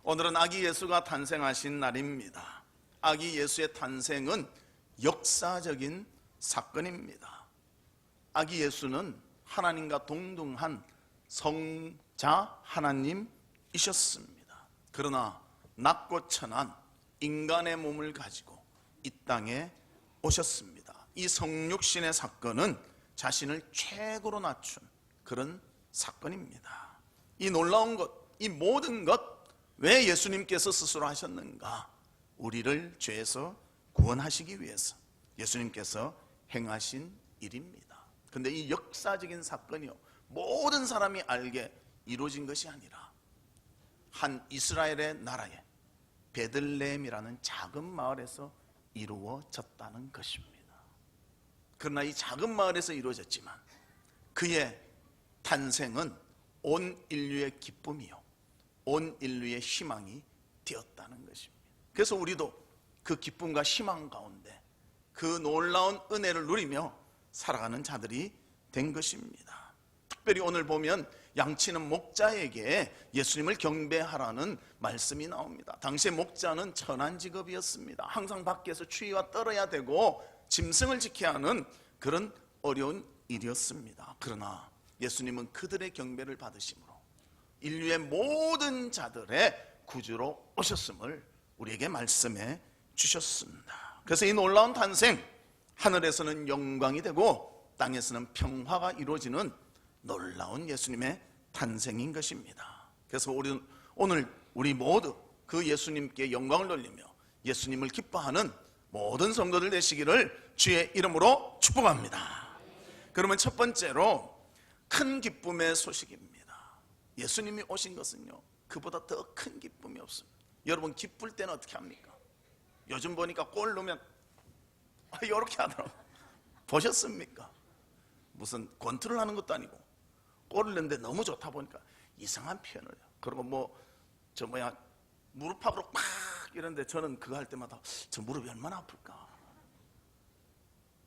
오늘은 아기 예수가 탄생하신 날입니다. 아기 예수의 탄생은 역사적인 사건입니다. 아기 예수는 하나님과 동등한 성자 하나님이셨습니다. 그러나 낮고 천한 인간의 몸을 가지고 이 땅에 오셨습니다. 이 성육신의 사건은 자신을 최고로 낮춘 그런 사건입니다. 이 놀라운 것, 이 모든 것 왜 예수님께서 스스로 하셨는가? 우리를 죄에서 구원하시기 위해서 예수님께서 행하신 일입니다. 그런데 이 역사적인 사건이요, 모든 사람이 알게 이루어진 것이 아니라 한 이스라엘의 나라에 베들레헴이라는 작은 마을에서 이루어졌다는 것입니다. 그러나 이 작은 마을에서 이루어졌지만 그의 탄생은 온 인류의 기쁨이요, 온 인류의 희망이 되었다는 것입니다. 그래서 우리도 그 기쁨과 희망 가운데 그 놀라운 은혜를 누리며 살아가는 자들이 된 것입니다. 특별히 오늘 보면 양치는 목자에게 예수님을 경배하라는 말씀이 나옵니다. 당시에 목자는 천한 직업이었습니다. 항상 밖에서 추위와 떨어야 되고 짐승을 지켜야 하는 그런 어려운 일이었습니다. 그러나 예수님은 그들의 경배를 받으심으로 인류의 모든 자들의 구주로 오셨음을 우리에게 말씀해 주셨습니다. 그래서 이 놀라운 탄생, 하늘에서는 영광이 되고 땅에서는 평화가 이루어지는 놀라운 예수님의 탄생인 것입니다. 그래서 오늘 우리 모두 그 예수님께 영광을 돌리며 예수님을 기뻐하는 모든 성도들 되시기를 주의 이름으로 축복합니다. 그러면 첫 번째로 큰 기쁨의 소식입니다. 예수님이 오신 것은요, 그보다 더 큰 기쁨이 없습니다. 여러분, 기쁠 때는 어떻게 합니까? 요즘 보니까 골 넣으면 이렇게 하더라고요. 보셨습니까? 무슨 권투를 하는 것도 아니고 골을 넣는데 너무 좋다 보니까 이상한 표현을 해요. 그리고 무릎팍으로 막 이러는데 저는 그거 할 때마다 저 무릎이 얼마나 아플까.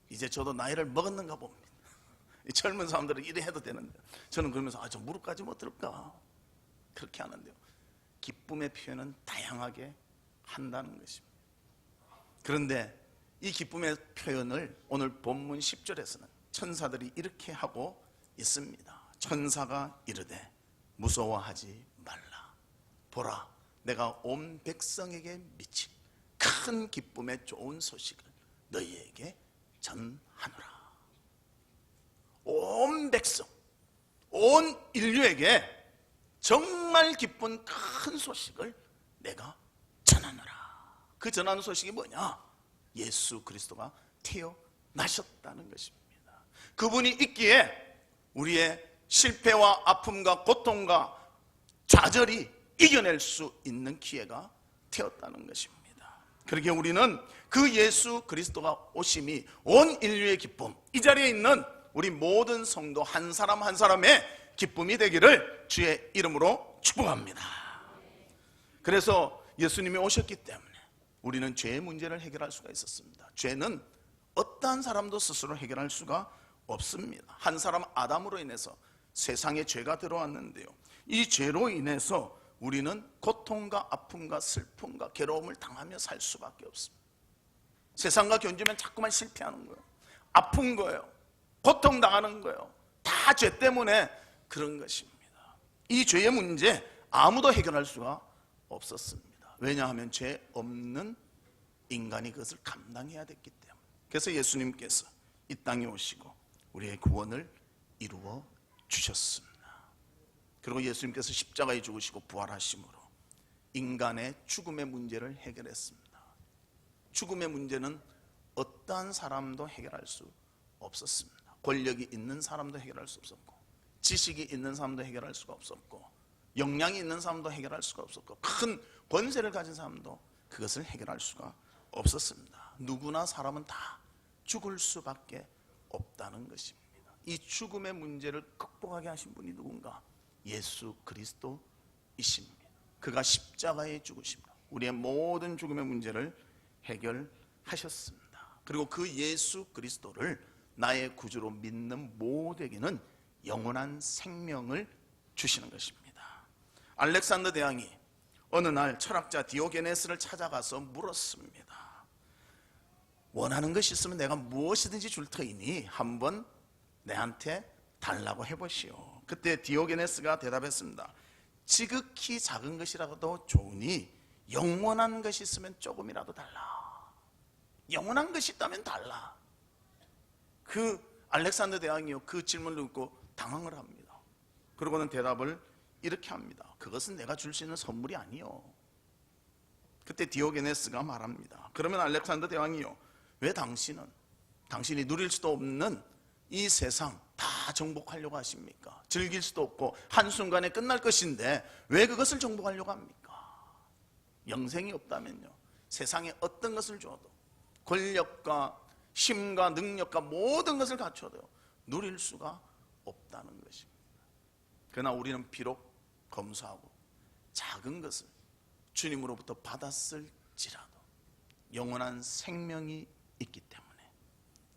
이제 저도 나이를 먹었는가 봅니다. 이 젊은 사람들은 이래 해도 되는데 저는 그러면서 저 무릎까지 못 들을까 그렇게 하는데요, 기쁨의 표현은 다양하게 한다는 것입니다. 그런데 이 기쁨의 표현을 오늘 본문 10절에서는 천사들이 이렇게 하고 있습니다. 천사가 이르되 무서워하지 말라. 보라, 내가 온 백성에게 미친 큰 기쁨의 좋은 소식을 너희에게 전하노라. 온 백성, 온 인류에게 정말 기쁜 큰 소식을 내가 전하노라. 그 전하는 소식이 뭐냐? 예수 그리스도가 태어나셨다는 것입니다. 그분이 있기에 우리의 실패와 아픔과 고통과 좌절이 이겨낼 수 있는 기회가 되었다는 것입니다. 그렇게 우리는 그 예수 그리스도가 오심이 온 인류의 기쁨, 이 자리에 있는 우리 모든 성도 한 사람 한 사람의 기쁨이 되기를 주의 이름으로 축복합니다. 그래서 예수님이 오셨기 때문에 우리는 죄의 문제를 해결할 수가 있었습니다. 죄는 어떠한 사람도 스스로 해결할 수가 없습니다. 한 사람 아담으로 인해서 세상에 죄가 들어왔는데요, 이 죄로 인해서 우리는 고통과 아픔과 슬픔과 괴로움을 당하며 살 수밖에 없습니다. 세상과 견주면 자꾸만 실패하는 거예요, 아픈 거예요, 고통당하는 거예요. 다 죄 때문에 그런 것입니다. 이 죄의 문제 아무도 해결할 수가 없었습니다. 왜냐하면 죄 없는 인간이 그것을 감당해야 됐기 때문에. 그래서 예수님께서 이 땅에 오시고 우리의 구원을 이루어 주셨습니다. 그리고 예수님께서 십자가에 죽으시고 부활하심으로 인간의 죽음의 문제를 해결했습니다. 죽음의 문제는 어떠한 사람도 해결할 수 없었습니다. 권력이 있는 사람도 해결할 수 없었고, 지식이 있는 사람도 해결할 수가 없었고, 역량이 있는 사람도 해결할 수가 없었고, 큰 권세를 가진 사람도 그것을 해결할 수가 없었습니다. 누구나 사람은 다 죽을 수밖에 없다는 것입니다. 이 죽음의 문제를 극복하게 하신 분이 누군가? 예수 그리스도이십니다. 그가 십자가에 죽으십니다. 우리의 모든 죽음의 문제를 해결하셨습니다. 그리고 그 예수 그리스도를 나의 구주로 믿는 모두에게는 영원한 생명을 주시는 것입니다. 알렉산더 대왕이 어느 날 철학자 디오게네스를 찾아가서 물었습니다. 원하는 것이 있으면 내가 무엇이든지 줄 터이니 한번 내한테 달라고 해보시오. 그때 디오게네스가 대답했습니다. 지극히 작은 것이라도 좋으니 영원한 것이 있으면 조금이라도 달라. 영원한 것이 있다면 달라. 그 알렉산더 대왕이요, 그 질문을 듣고 당황을 합니다. 그러고는 대답을 이렇게 합니다. 그것은 내가 줄 수 있는 선물이 아니요. 그때 디오게네스가 말합니다. 그러면 알렉산더 대왕이요, 왜 당신이 누릴 수도 없는 이 세상 다 정복하려고 하십니까? 즐길 수도 없고 한순간에 끝날 것인데 왜 그것을 정복하려고 합니까? 영생이 없다면요, 세상에 어떤 것을 줘도, 권력과 힘과 능력과 모든 것을 갖춰도 누릴 수가 없다는 것입니다. 그러나 우리는 비록 검소하고 작은 것을 주님으로부터 받았을지라도 영원한 생명이 있기 때문에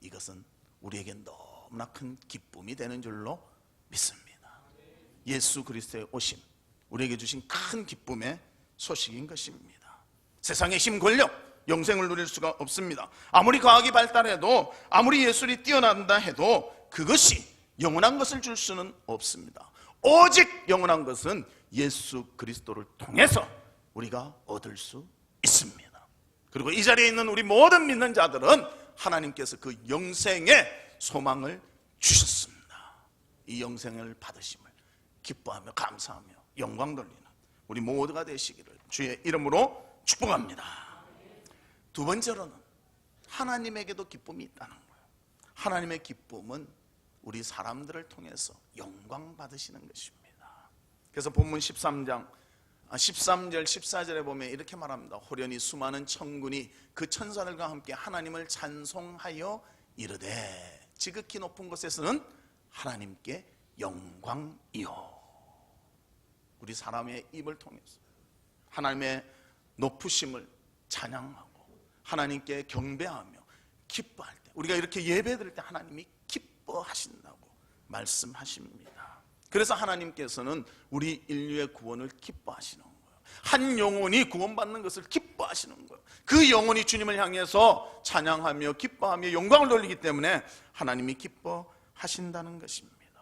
이것은 우리에게 너무나 큰 기쁨이 되는 줄로 믿습니다. 예수 그리스도의 오심, 우리에게 주신 큰 기쁨의 소식인 것입니다. 세상의 힘, 권력, 영생을 누릴 수가 없습니다. 아무리 과학이 발달해도, 아무리 예술이 뛰어난다 해도 그것이 영원한 것을 줄 수는 없습니다. 오직 영원한 것은 예수 그리스도를 통해서 우리가 얻을 수 있습니다. 그리고 이 자리에 있는 우리 모든 믿는 자들은 하나님께서 그 영생의 소망을 주셨습니다. 이 영생을 받으심을 기뻐하며 감사하며 영광 돌리는 우리 모두가 되시기를 주의 이름으로 축복합니다. 두 번째로는 하나님에게도 기쁨이 있다는 거예요. 하나님의 기쁨은 우리 사람들을 통해서 영광 받으시는 것입니다. 그래서 본문 13절 14절에 보면 이렇게 말합니다. 호련히 수많은 천군이 그 천사들과 함께 하나님을 찬송하여 이르되 지극히 높은 곳에서는 하나님께 영광이요. 우리 사람의 입을 통해서 하나님의 높으심을 찬양하고 하나님께 경배하며 기뻐할 때, 우리가 이렇게 예배드릴 때 하나님이 기뻐하신다고 말씀하십니다. 그래서 하나님께서는 우리 인류의 구원을 기뻐하시는 거예요. 한 영혼이 구원받는 것을 기뻐하시는 거예요. 그 영혼이 주님을 향해서 찬양하며 기뻐하며 영광을 돌리기 때문에 하나님이 기뻐하신다는 것입니다.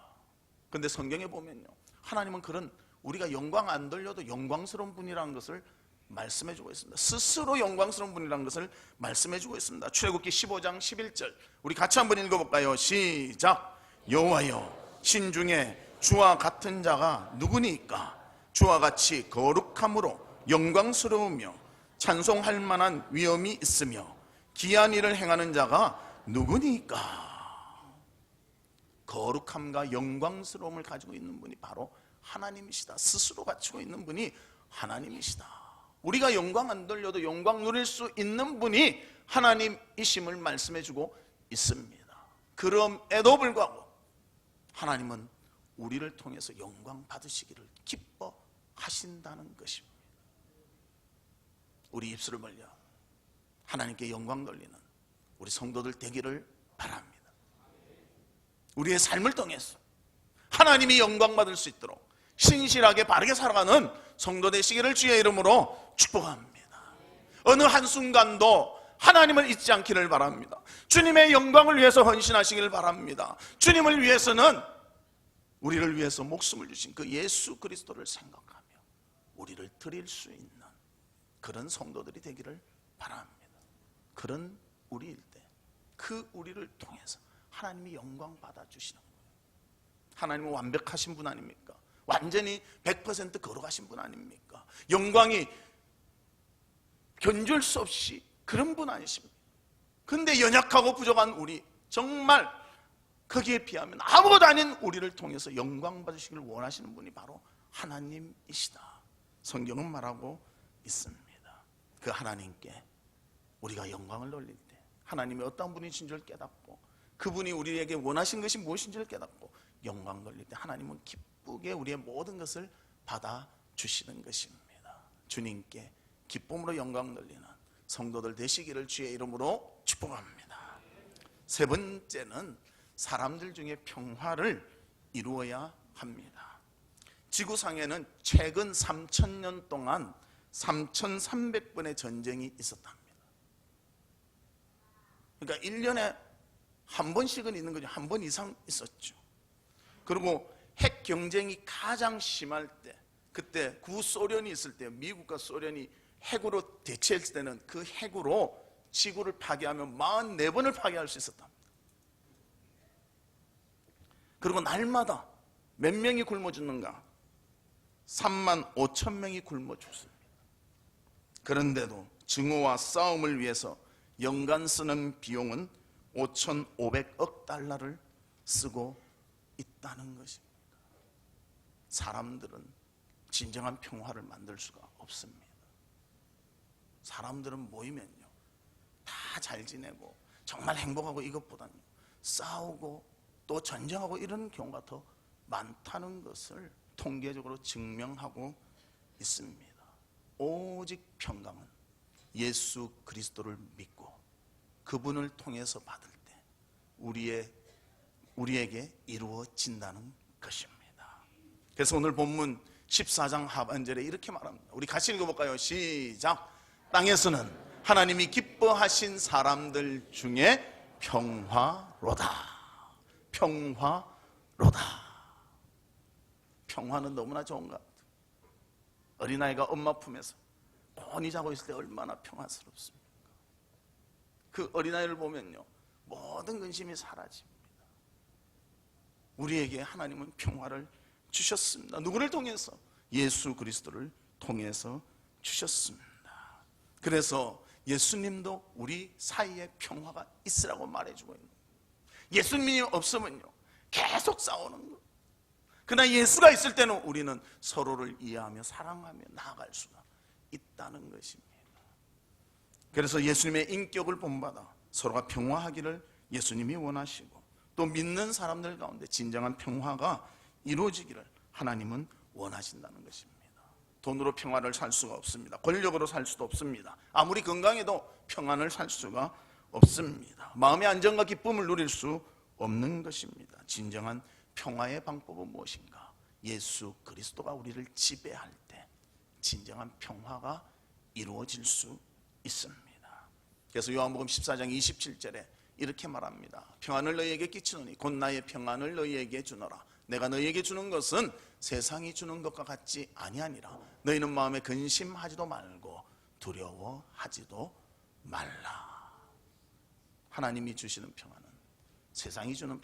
그런데 성경에 보면요, 하나님은 그런 우리가 영광 안 돌려도 영광스러운 분이라는 것을 말씀해주고 있습니다. 스스로 영광스러운 분이라는 것을 말씀해주고 있습니다. 출애굽기 15장 11절 우리 같이 한번 읽어볼까요? 시작. 여호와여, 신중에 주와 같은 자가 누구니까? 주와 같이 거룩함으로 영광스러우며 찬송할 만한 위엄이 있으며 기한 일을 행하는 자가 누구니까? 거룩함과 영광스러움을 가지고 있는 분이 바로 하나님이시다. 스스로 갖추고 있는 분이 하나님이시다. 우리가 영광 안 돌려도 영광 누릴 수 있는 분이 하나님이심을 말씀해주고 있습니다. 그럼에도 불구하고 하나님은 우리를 통해서 영광 받으시기를 기뻐하신다는 것입니다. 우리 입술을 벌려 하나님께 영광 돌리는 우리 성도들 되기를 바랍니다. 우리의 삶을 통해서 하나님이 영광 받을 수 있도록 신실하게 바르게 살아가는 성도 되시기를 주의 이름으로 축복합니다. 어느 한순간도 하나님을 잊지 않기를 바랍니다. 주님의 영광을 위해서 헌신하시기를 바랍니다. 주님을 위해서는 우리를 위해서 목숨을 주신 그 예수 그리스도를 생각하며 우리를 드릴 수 있는 그런 성도들이 되기를 바랍니다. 그런 우리일 때 그 우리를 통해서 하나님이 영광 받아주시는 거예요. 하나님은 완벽하신 분 아닙니까? 완전히 100% 걸어가신 분 아닙니까? 영광이 견줄 수 없이 그런 분 아니십니까? 근데 연약하고 부족한 우리, 정말 거기에 비하면 아무것도 아닌 우리를 통해서 영광 받으시기를 원하시는 분이 바로 하나님이시다. 성경은 말하고 있습니다. 그 하나님께 우리가 영광을 돌릴 때 하나님이 어떤 분이신 줄 깨닫고 그분이 우리에게 원하신 것이 무엇인지를 깨닫고 영광 돌릴 때 하나님은 기쁘게 우리의 모든 것을 받아주시는 것입니다. 주님께 기쁨으로 영광 돌리는 성도들 되시기를 주의 이름으로 축복합니다. 세 번째는 사람들 중에 평화를 이루어야 합니다. 지구상에는 최근 3000년 동안 3,300번의 전쟁이 있었답니다. 그러니까 1년에 한 번씩은 있는 거죠. 한 번 이상 있었죠. 그리고 핵 경쟁이 가장 심할 때, 그때 구소련이 있을 때, 미국과 소련이 핵으로 대치했을 때는 그 핵으로 지구를 파괴하면 44번을 파괴할 수 있었답니다. 그리고 날마다 몇 명이 굶어 죽는가? 35,000명이 굶어 죽습니다. 그런데도 증오와 싸움을 위해서 연간 쓰는 비용은 5,500억 달러를 쓰고 있다는 것입니다. 사람들은 진정한 평화를 만들 수가 없습니다. 사람들은 모이면요, 다 잘 지내고 정말 행복하고 이것보다는 싸우고 또 전쟁하고 이런 경우가 더 많다는 것을 통계적으로 증명하고 있습니다. 오직 평강은 예수 그리스도를 믿고 그분을 통해서 받을 때 우리에게 이루어진다는 것입니다. 그래서 오늘 본문 14장 하반절에 이렇게 말합니다. 우리 같이 읽어볼까요? 시작. 땅에서는 하나님이 기뻐하신 사람들 중에 평화로다. 평화로다. 평화는 너무나 좋은 것 같아요. 어린아이가 엄마 품에서 곤히 자고 있을 때 얼마나 평화스럽습니까? 그 어린아이를 보면요, 모든 근심이 사라집니다. 우리에게 하나님은 평화를 주셨습니다. 누구를 통해서? 예수 그리스도를 통해서 주셨습니다. 그래서 예수님도 우리 사이에 평화가 있으라고 말해주고 있는 거예요. 예수님이 없으면요, 계속 싸우는 거예요. 그러나 예수가 있을 때는 우리는 서로를 이해하며 사랑하며 나아갈 수가 있다는 것입니다. 그래서 예수님의 인격을 본받아 서로가 평화하기를 예수님이 원하시고, 또 믿는 사람들 가운데 진정한 평화가 이루어지기를 하나님은 원하신다는 것입니다. 돈으로 평화를 살 수가 없습니다. 권력으로 살 수도 없습니다. 아무리 건강해도 평안을 살 수가 없습니다. 마음의 안정과 기쁨을 누릴 수 없는 것입니다. 진정한 평화의 방법은 무엇인가? 예수 그리스도가 우리를 지배할 때 진정한 평화가 이루어질 수 있습니다. 그래서 요한복음 14장 27절에 이렇게 말합니다. 평안을 너희에게 끼치노니 곧 나의 평안을 너희에게 주노라. 내가 너희에게 주는 것은 세상이 주는 것과 같지 아니하니라. 너희는 마음에 근심하지도 말고 두려워하지도 말라. 하나님이 주시는 평안은 세상이 주는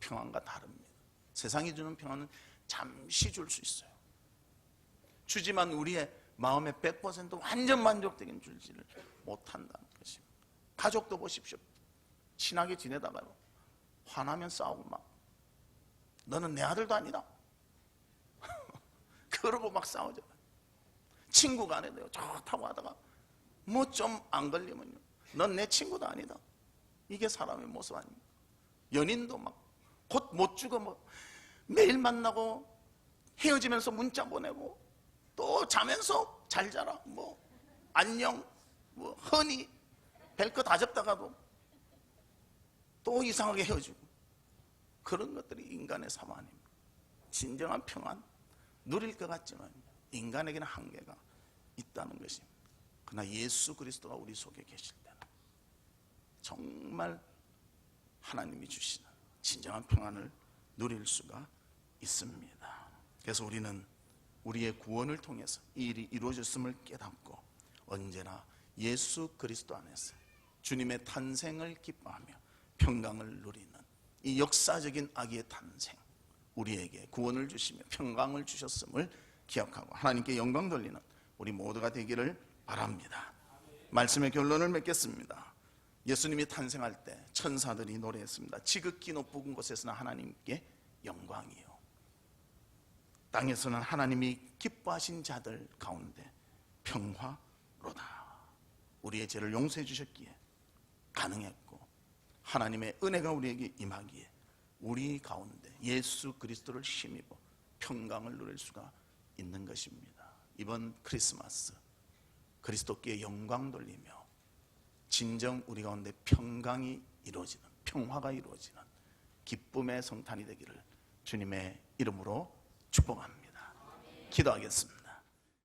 평안과 다릅니다. 세상이 주는 평안은 잠시 줄 수 있어요. 주지만 우리의 마음의 100% 완전 만족되긴 줄지를 못한다는 것입니다. 가족도 보십시오. 친하게 지내다가요, 화나면 싸우고 막, 너는 내 아들도 아니다. 그러고 막 싸우죠. 친구 간에도요, 좋다고 하다가 뭐 좀 안 걸리면요, 넌 내 친구도 아니다. 이게 사람의 모습 아닙니까? 연인도 막 곧 못 죽어 뭐 매일 만나고 헤어지면서 문자 보내고 또 자면서 잘 자라 뭐 안녕 뭐 허니 별 거 다 접다가도 또 이상하게 헤어지고, 그런 것들이 인간의 삶 아닙니까? 진정한 평안 누릴 것 같지만 인간에게는 한계가 있다는 것입니다. 그러나 예수 그리스도가 우리 속에 계실 때는 정말 하나님이 주시는 진정한 평안을 누릴 수가 있습니다. 그래서 우리는 우리의 구원을 통해서 이 일이 이루어졌음을 깨닫고 언제나 예수 그리스도 안에서 주님의 탄생을 기뻐하며 평강을 누리는 이 역사적인 아기의 탄생, 우리에게 구원을 주시며 평강을 주셨음을 기억하고 하나님께 영광 돌리는 우리 모두가 되기를 바랍니다. 말씀의 결론을 맺겠습니다. 예수님이 탄생할 때 천사들이 노래했습니다. 지극히 높은 곳에서는 하나님께 영광이요, 땅에서는 하나님이 기뻐하신 자들 가운데 평화로다. 우리의 죄를 용서해 주셨기에 가능했고, 하나님의 은혜가 우리에게 임하기에 우리 가운데 예수 그리스도를 힘입어 평강을 누릴 수가 있는 것입니다. 이번 크리스마스 그리스도께 영광 돌리며 진정 우리 가운데 평강이 이루어지는, 평화가 이루어지는 기쁨의 성탄이 되기를 주님의 이름으로 축복합니다. 기도하겠습니다.